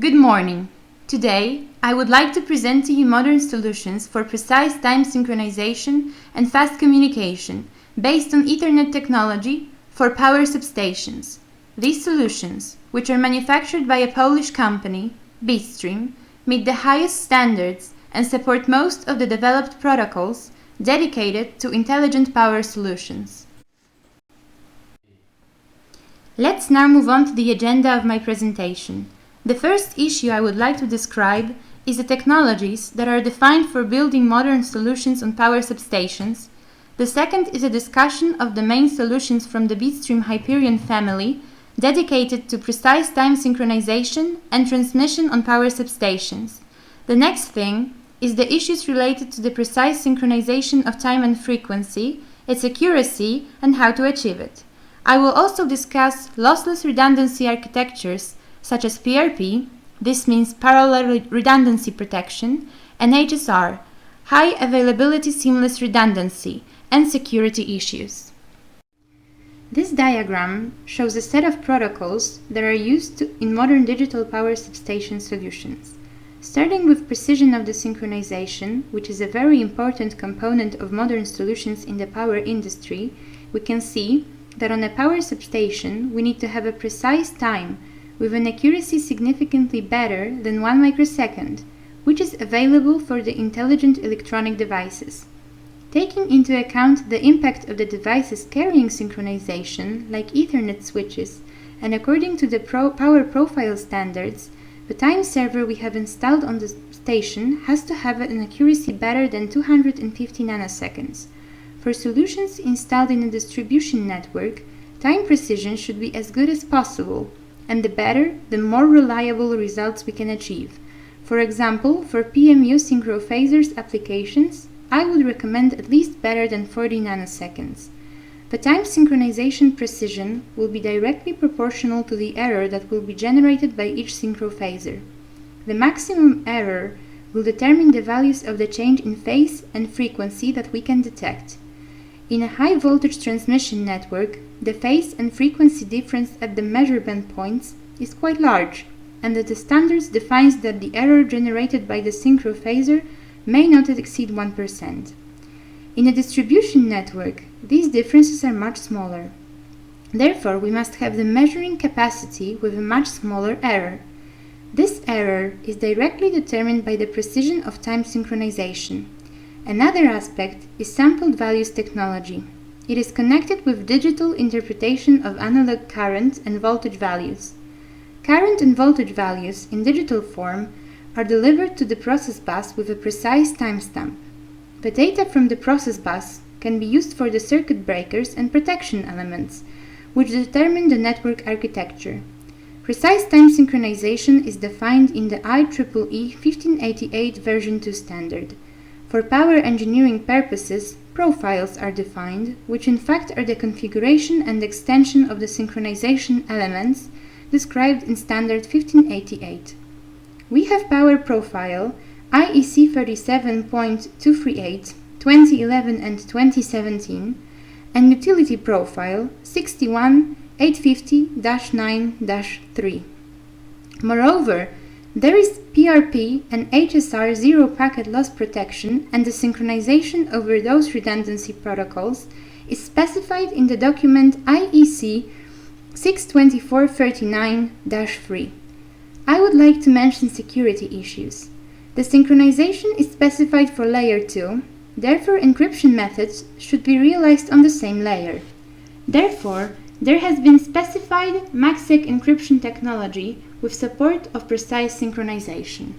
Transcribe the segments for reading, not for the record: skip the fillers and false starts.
Good morning. Today, I would like to present to you modern solutions for precise time synchronization and fast communication based on Ethernet technology for power substations. These solutions, which are manufactured by a Polish company, BitStream, meet the highest standards and support most of the developed protocols dedicated to intelligent power solutions. Let's now move on to the agenda of my presentation. The first issue I would like to describe is the technologies that are defined for building modern solutions on power substations. The second is a discussion of the main solutions from the BitStream Hyperion family dedicated to precise time synchronization and transmission on power substations. The next thing is the issues related to the precise synchronization of time and frequency, its accuracy, and how to achieve it. I will also discuss lossless redundancy architectures such as PRP, this means parallel redundancy protection, and HSR, high availability seamless redundancy, and security issues. This diagram shows a set of protocols that are used in modern digital power substation solutions. Starting with precision of the synchronization, which is a very important component of modern solutions in the power industry, we can see that on a power substation we need to have a precise time with an accuracy significantly better than 1 microsecond, which is available for the intelligent electronic devices. Taking into account the impact of the devices carrying synchronization, like Ethernet switches, and according to the power profile standards, the time server we have installed on the station has to have an accuracy better than 250 nanoseconds. For solutions installed in a distribution network, time precision should be as good as possible, and the better, the more reliable results we can achieve. For example, for PMU synchrophasers applications, I would recommend at least better than 40 nanoseconds. The time synchronization precision will be directly proportional to the error that will be generated by each synchrophaser. The maximum error will determine the values of the change in phase and frequency that we can detect. In a high voltage transmission network, the phase and frequency difference at the measurement points is quite large, and the standards defines that the error generated by the synchrophaser may not exceed 1%. In a distribution network, these differences are much smaller. Therefore, we must have the measuring capacity with a much smaller error. This error is directly determined by the precision of time synchronization. Another aspect is sampled values technology. It is connected with digital interpretation of analog current and voltage values. Current and voltage values in digital form are delivered to the process bus with a precise timestamp. The data from the process bus can be used for the circuit breakers and protection elements, which determine the network architecture. Precise time synchronization is defined in the IEEE 1588 version 2 standard. For power engineering purposes, profiles are defined, which in fact are the configuration and extension of the synchronization elements described in standard 1588. We have power profile IEC 37.238, 2011 and 2017, and utility profile 61850-9-3. Moreover, there is PRP and HSR zero packet loss protection, and the synchronization over those redundancy protocols is specified in the document IEC 62439-3. I would like to mention security issues. The synchronization is specified for layer 2, therefore encryption methods should be realized on the same layer. Therefore, there has been specified MACsec encryption technology with support of precise synchronization.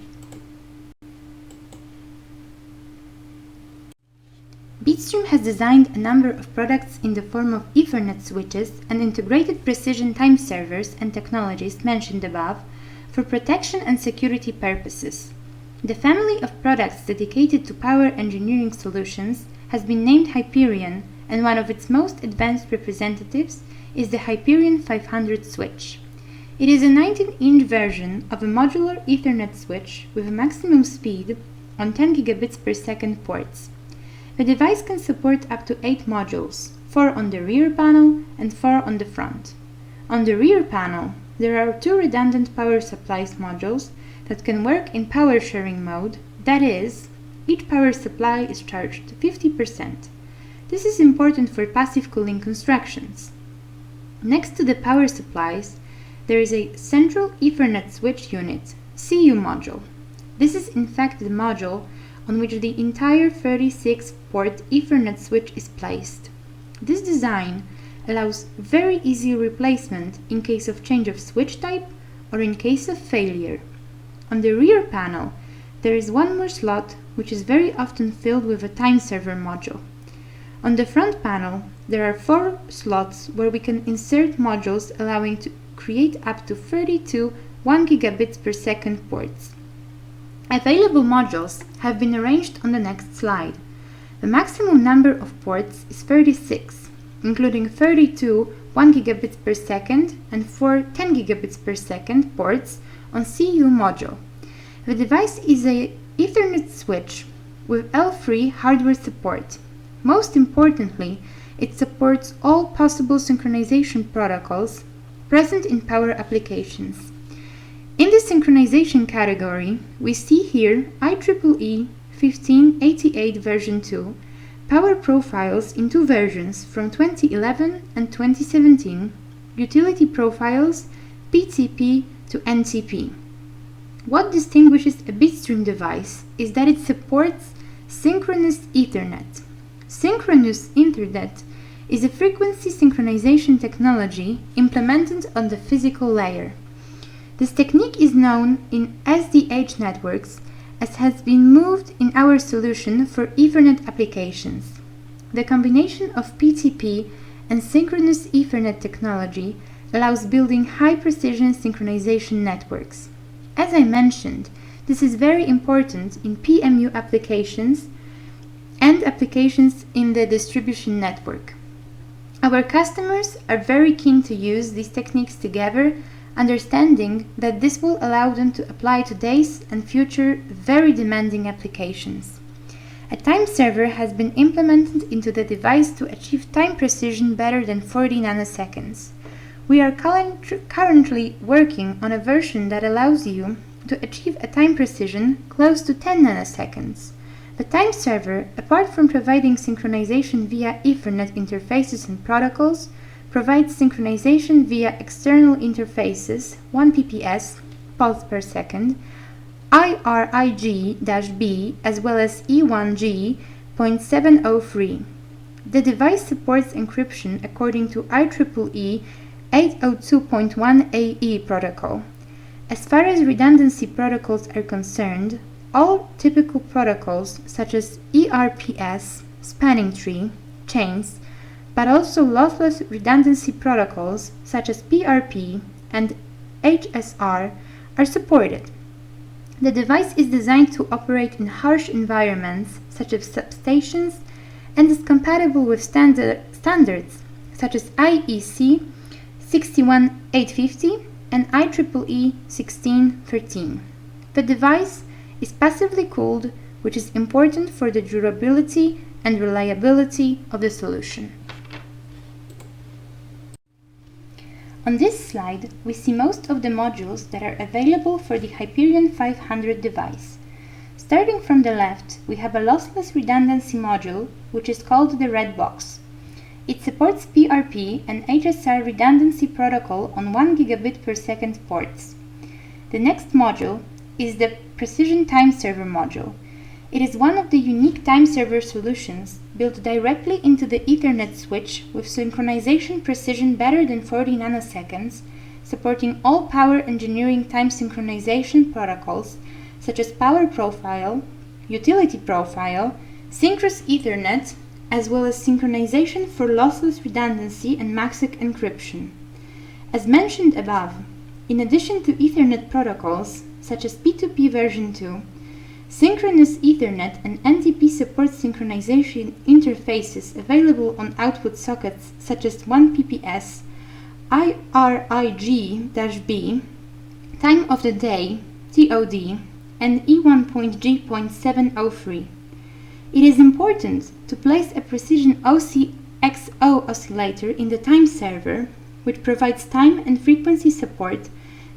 BitStream has designed a number of products in the form of Ethernet switches and integrated precision time servers and technologies mentioned above for protection and security purposes. The family of products dedicated to power engineering solutions has been named Hyperion, and one of its most advanced representatives is the Hyperion 500 switch. It is a 19-inch version of a modular Ethernet switch with a maximum speed on 10 gigabits per second ports. The device can support up to 8 modules, 4 on the rear panel and 4 on the front. On the rear panel, there are two redundant power supplies modules that can work in power sharing mode, that is, each power supply is charged 50%. This is important for passive cooling constructions. Next to the power supplies, there is a central Ethernet switch unit, CU module. This is in fact the module on which the entire 36-port Ethernet switch is placed. This design allows very easy replacement in case of change of switch type or in case of failure. On the rear panel, there is one more slot which is very often filled with a time server module. On the front panel, there are 4 slots where we can insert modules allowing to create up to 32 1 gigabits per second ports. Available modules have been arranged on the next slide. The maximum number of ports is 36, including 32 1 gigabits per second and 4 10 gigabits per second ports on CU module. The device is a Ethernet switch with L3 hardware support. Most importantly, it supports all possible synchronization protocols present in power applications. In the synchronization category, we see here IEEE 1588 version 2, power profiles in 2 versions from 2011 and 2017, utility profiles, PTP to NTP. What distinguishes a BitStream device is that it supports synchronous Ethernet. Synchronous Ethernet is a frequency synchronization technology implemented on the physical layer. This technique is known in SDH networks as has been moved in our solution for Ethernet applications. The combination of PTP and synchronous Ethernet technology allows building high-precision synchronization networks. As I mentioned, this is very important in PMU applications and applications in the distribution network. Our customers are very keen to use these techniques together, understanding that this will allow them to apply today's and future very demanding applications. A time server has been implemented into the device to achieve time precision better than 40 nanoseconds. We are currently working on a version that allows you to achieve a time precision close to 10 nanoseconds. The time server, apart from providing synchronization via Ethernet interfaces and protocols, provides synchronization via external interfaces 1 PPS, pulse per second, IRIG-B, as well as E1G.703. The device supports encryption according to IEEE 802.1ae protocol. As far as redundancy protocols are concerned, all typical protocols such as ERPS, spanning tree, chains, but also lossless redundancy protocols such as PRP and HSR are supported. The device is designed to operate in harsh environments such as substations and is compatible with standards such as IEC 61850 and IEEE 1613. The device is passively cooled, which is important for the durability and reliability of the solution. On this slide, we see most of the modules that are available for the Hyperion 500 device. Starting from the left, we have a lossless redundancy module, which is called the red box. It supports PRP and HSR redundancy protocol on 1 gigabit per second ports. The next module is the Precision Time Server module. It is one of the unique time server solutions built directly into the Ethernet switch with synchronization precision better than 40 nanoseconds, supporting all power engineering time synchronization protocols such as power profile, utility profile, synchronous Ethernet, as well as synchronization for lossless redundancy and MACsec encryption. As mentioned above, in addition to Ethernet protocols such as P2P version 2, synchronous Ethernet and NTP support synchronization interfaces available on output sockets such as 1 PPS, IRIG-B, time of the day, TOD, and E1.G.703. It is important to place a precision OCXO oscillator in the time server which provides time and frequency support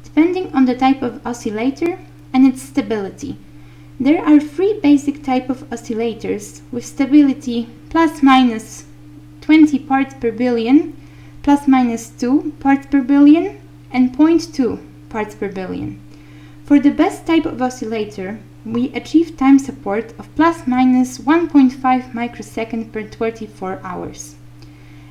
depending on the type of oscillator and its stability. There are 3 basic types of oscillators with stability plus minus 20 parts per billion, plus minus 2 parts per billion, and 0.2 parts per billion. For the best type of oscillator, we achieve time support of plus minus 1.5 microsecond per 24 hours.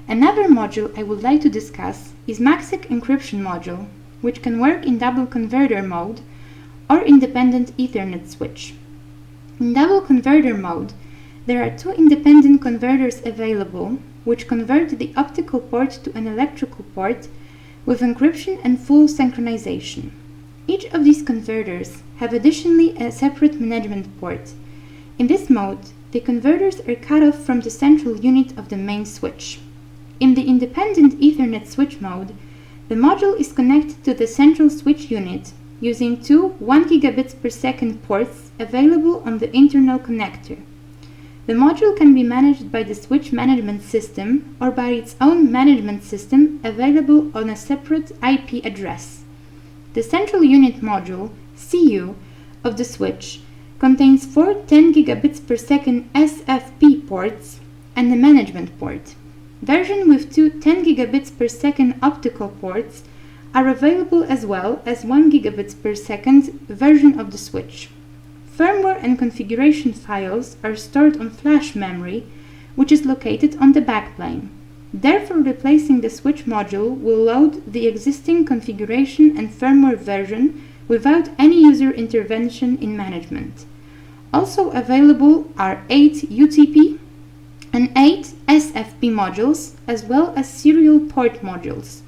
Another module I would like to discuss is MACsec encryption module, which can work in double converter mode or independent Ethernet switch. In double converter mode, there are 2 independent converters available, which convert the optical port to an electrical port with encryption and full synchronization. Each of these converters have additionally a separate management port. In this mode, the converters are cut off from the central unit of the main switch. In the independent Ethernet switch mode, the module is connected to the central switch unit using 2 1 gigabits per second ports available on the internal connector. The module can be managed by the switch management system or by its own management system available on a separate IP address. The central unit module, CU, of the switch contains 4 10 gigabits per second SFP ports and a management port. Versions with 2 10 gigabits per second optical ports are available as well as 1 gigabits per second version of the switch. Firmware and configuration files are stored on flash memory, which is located on the backplane. Therefore, replacing the switch module will load the existing configuration and firmware version without any user intervention in management. Also available are 8 UTP and 8 SFP modules, as well as serial port modules.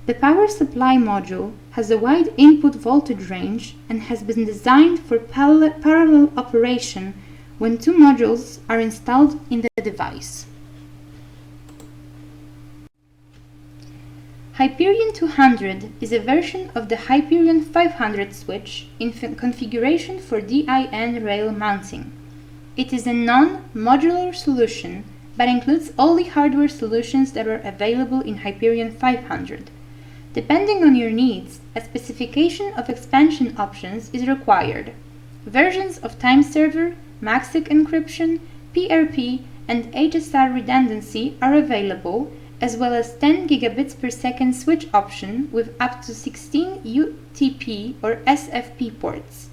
The power supply module has a wide input voltage range and has been designed for parallel operation when 2 modules are installed in the device. Hyperion 200 is a version of the Hyperion 500 switch in configuration for DIN rail mounting. It is a non-modular solution, but includes all the hardware solutions that are available in Hyperion 500. Depending on your needs, a specification of expansion options is required. Versions of time server, MACsec encryption, PRP, and HSR redundancy are available, as well as 10 gigabits per second switch option with up to 16 UTP or SFP ports.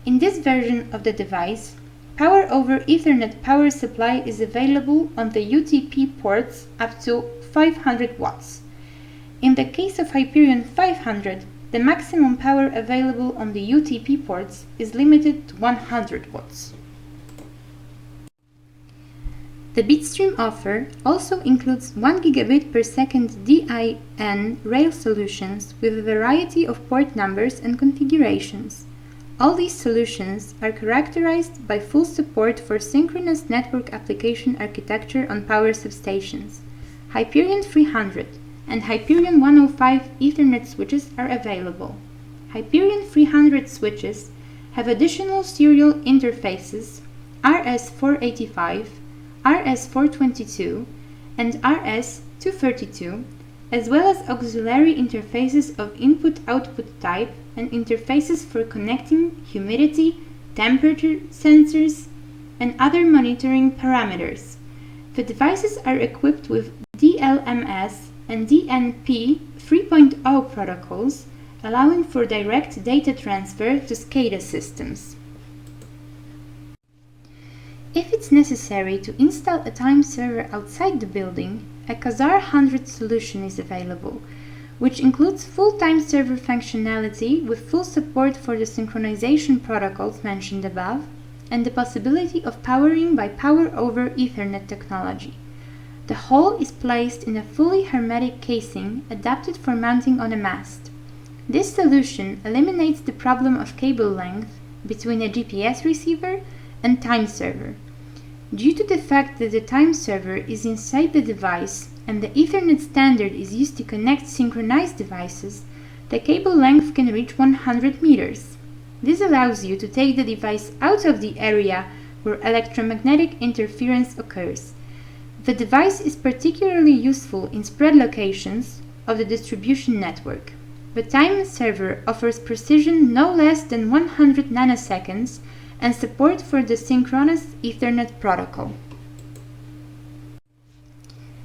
In this version of the device, Power over Ethernet power supply is available on the UTP ports up to 500 watts. In the case of Hyperion 500, the maximum power available on the UTP ports is limited to 100 watts. The BitStream offer also includes 1 gigabit per second DIN rail solutions with a variety of port numbers and configurations. All these solutions are characterized by full support for synchronous network application architecture on power substations. Hyperion 300 and Hyperion 105 Ethernet switches are available. Hyperion 300 switches have additional serial interfaces RS485, RS422, and RS232, as well as auxiliary interfaces of input-output type and interfaces for connecting humidity, temperature sensors, and other monitoring parameters. The devices are equipped with DLMS and DNP 3.0 protocols, allowing for direct data transfer to SCADA systems. If it's necessary to install a time server outside the building, a Quasar 100 solution is available, which includes full time server functionality with full support for the synchronization protocols mentioned above, and the possibility of powering by Power over Ethernet technology. The whole is placed in a fully hermetic casing adapted for mounting on a mast. This solution eliminates the problem of cable length between a GPS receiver and time server. Due to the fact that the time server is inside the device and the Ethernet standard is used to connect synchronized devices, the cable length can reach 100 meters. This allows you to take the device out of the area where electromagnetic interference occurs. The device is particularly useful in spread locations, of the distribution network. The time server offers precision no less than 100 nanoseconds and support for the synchronous Ethernet protocol.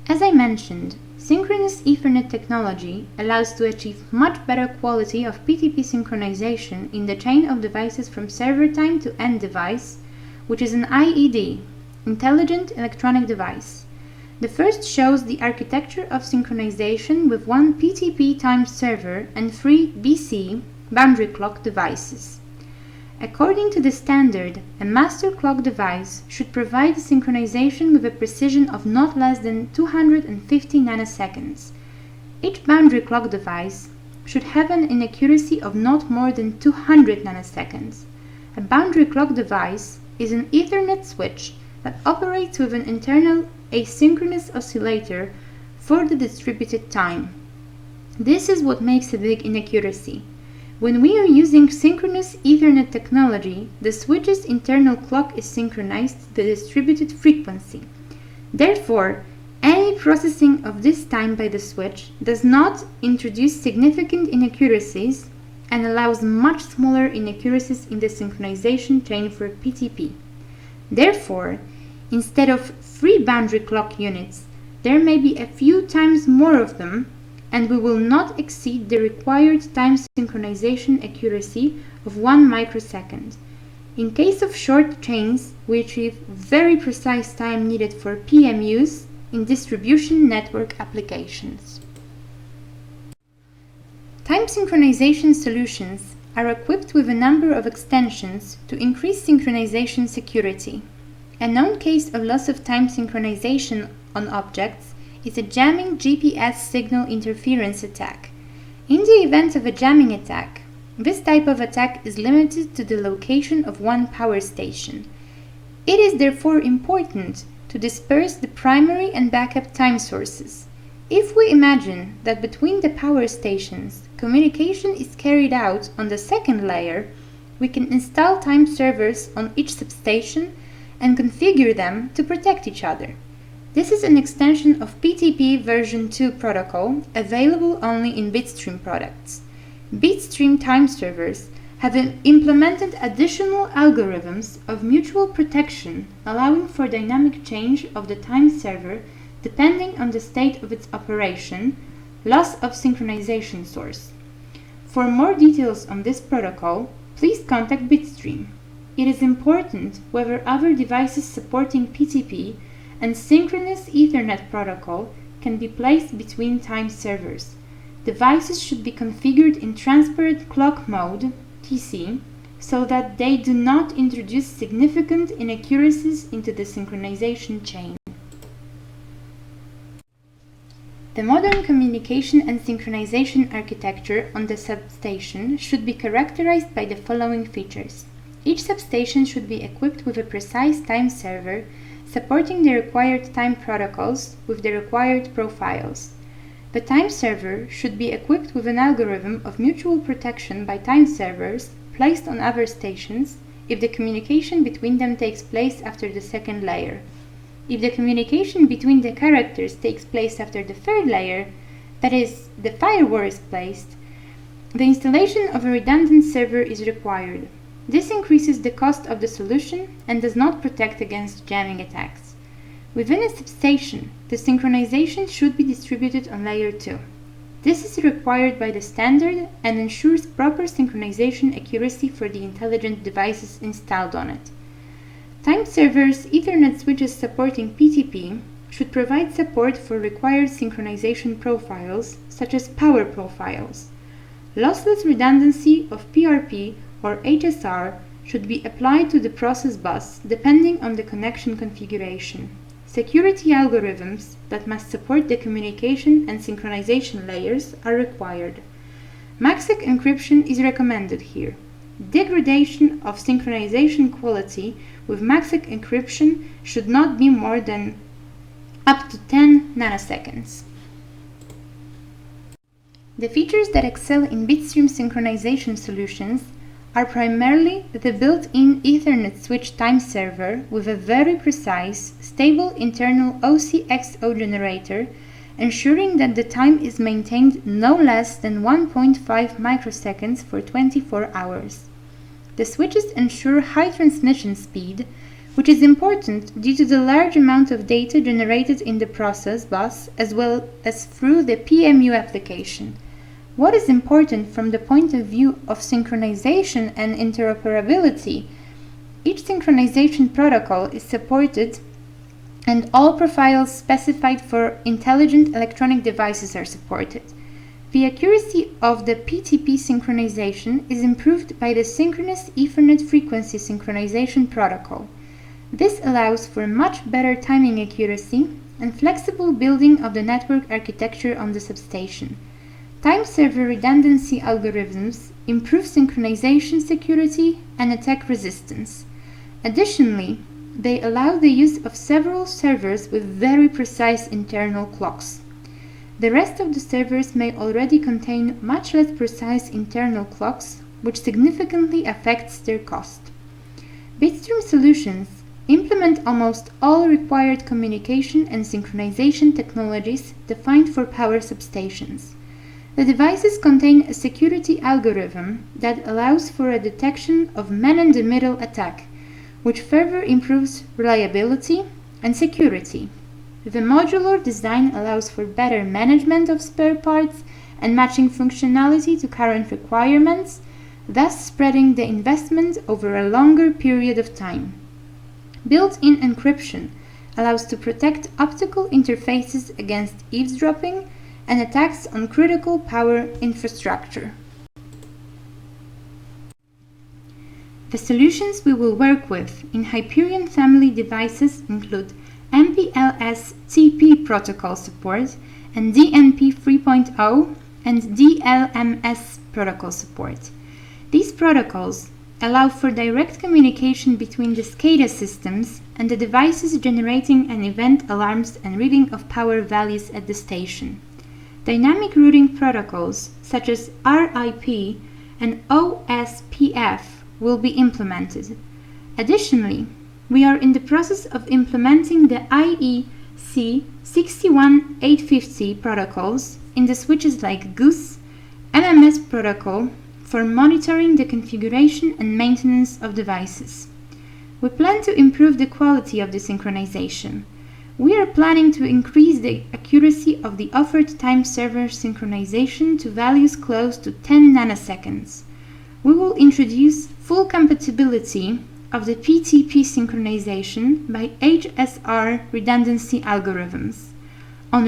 As I mentioned, synchronous Ethernet technology allows to achieve much better quality of PTP synchronization in the chain of devices from server time to end device, which is an IED, Intelligent Electronic Device. The first shows the architecture of synchronization with one PTP time server and 3 BC, boundary clock devices. According to the standard, a master clock device should provide synchronization with a precision of not less than 250 nanoseconds. Each boundary clock device should have an inaccuracy of not more than 200 nanoseconds. A boundary clock device is an Ethernet switch that operates with an internal asynchronous oscillator for the distributed time. This is what makes a big inaccuracy. When we are using synchronous Ethernet technology, the switch's internal clock is synchronized to the distributed frequency. Therefore, any processing of this time by the switch does not introduce significant inaccuracies and allows much smaller inaccuracies in the synchronization chain for PTP. Therefore, instead of 3 boundary clock units, there may be a few times more of them, and we will not exceed the required time synchronization accuracy of 1 microsecond. In case of short chains, we achieve very precise time needed for PM use in distribution network applications. Time synchronization solutions are equipped with a number of extensions to increase synchronization security. A known case of loss of time synchronization on objects is a jamming GPS signal interference attack. In the event of a jamming attack, this type of attack is limited to the location of one power station. It is therefore important to disperse the primary and backup time sources. If we imagine that between the power stations, communication is carried out on the second layer, we can install time servers on each substation and configure them to protect each other. This is an extension of PTP version 2 protocol available only in BitStream products. BitStream time servers have implemented additional algorithms of mutual protection, allowing for dynamic change of the time server depending on the state of its operation, loss of synchronization source. For more details on this protocol, please contact BitStream. It is important whether other devices supporting PTP and synchronous Ethernet protocol can be placed between time servers. Devices should be configured in transparent clock mode, TC, so that they do not introduce significant inaccuracies into the synchronization chain. The modern communication and synchronization architecture on the substation should be characterized by the following features. Each substation should be equipped with a precise time server supporting the required time protocols with the required profiles. The time server should be equipped with an algorithm of mutual protection by time servers placed on other stations if the communication between them takes place after the second layer. If the communication between the characters takes place after the third layer, that is, the firewall is placed, the installation of a redundant server is required. This increases the cost of the solution and does not protect against jamming attacks. Within a substation, the synchronization should be distributed on layer 2. This is required by the standard and ensures proper synchronization accuracy for the intelligent devices installed on it. Time servers, Ethernet switches supporting PTP should provide support for required synchronization profiles, such as power profiles. Lossless redundancy of PRP or HSR should be applied to the process bus depending on the connection configuration. Security algorithms that must support the communication and synchronization layers are required. MACsec encryption is recommended here. Degradation of synchronization quality with MACsec encryption should not be more than up to 10 nanoseconds. The features that excel in BitStream synchronization solutions are primarily the built-in Ethernet switch time server with a very precise, stable internal OCXO generator ensuring that the time is maintained no less than 1.5 microseconds for 24 hours. The switches ensure high transmission speed, which is important due to the large amount of data generated in the process bus as well as through the PMU application. What is important from the point of view of synchronization and interoperability? Each synchronization protocol is supported and all profiles specified for intelligent electronic devices are supported. The accuracy of the PTP synchronization is improved by the synchronous Ethernet frequency synchronization protocol. This allows for much better timing accuracy and flexible building of the network architecture on the substation. Time server redundancy algorithms improve synchronization security and attack resistance. Additionally, they allow the use of several servers with very precise internal clocks. The rest of the servers may already contain much less precise internal clocks, which significantly affects their cost. BitStream solutions implement almost all required communication and synchronization technologies defined for power substations. The devices contain a security algorithm that allows for a detection of man-in-the-middle attack, which further improves reliability and security. The modular design allows for better management of spare parts and matching functionality to current requirements, thus spreading the investment over a longer period of time. Built-in encryption allows to protect optical interfaces against eavesdropping and attacks on critical power infrastructure. The solutions we will work with in Hyperion family devices include MPLS-TP protocol support and DNP 3.0 and DLMS protocol support. These protocols allow for direct communication between the SCADA systems and the devices generating an event alarms and reading of power values at the station. Dynamic routing protocols such as RIP and OSPF will be implemented. Additionally, we are in the process of implementing the IEC 61850 protocols in the switches like Goose, MMS protocol for monitoring the configuration and maintenance of devices. We plan to improve the quality of the synchronization. We are planning to increase the accuracy of the offered time server synchronization to values close to 10 nanoseconds. We will introduce full compatibility of the PTP synchronization by HSR redundancy algorithms. On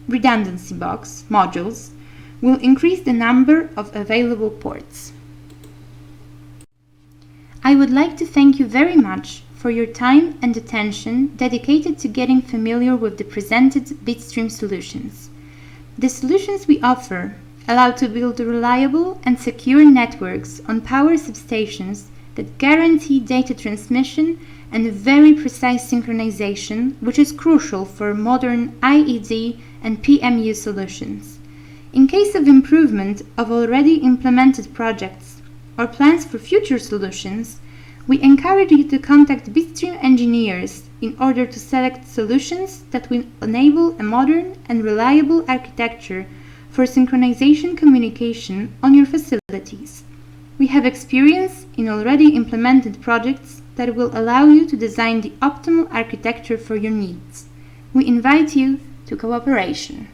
redundancy box modules, will increase the number of available ports. I would like to thank you very much for your time and attention dedicated to getting familiar with the presented BitStream solutions. The solutions we offer allow to build reliable and secure networks on power substations that guarantee data transmission and very precise synchronization, which is crucial for modern IED and PMU solutions. In case of improvement of already implemented projects or plans for future solutions, we encourage you to contact BitStream engineers in order to select solutions that will enable a modern and reliable architecture for synchronization communication on your facilities. We have experience in already implemented projects that will allow you to design the optimal architecture for your needs. We invite you to cooperation.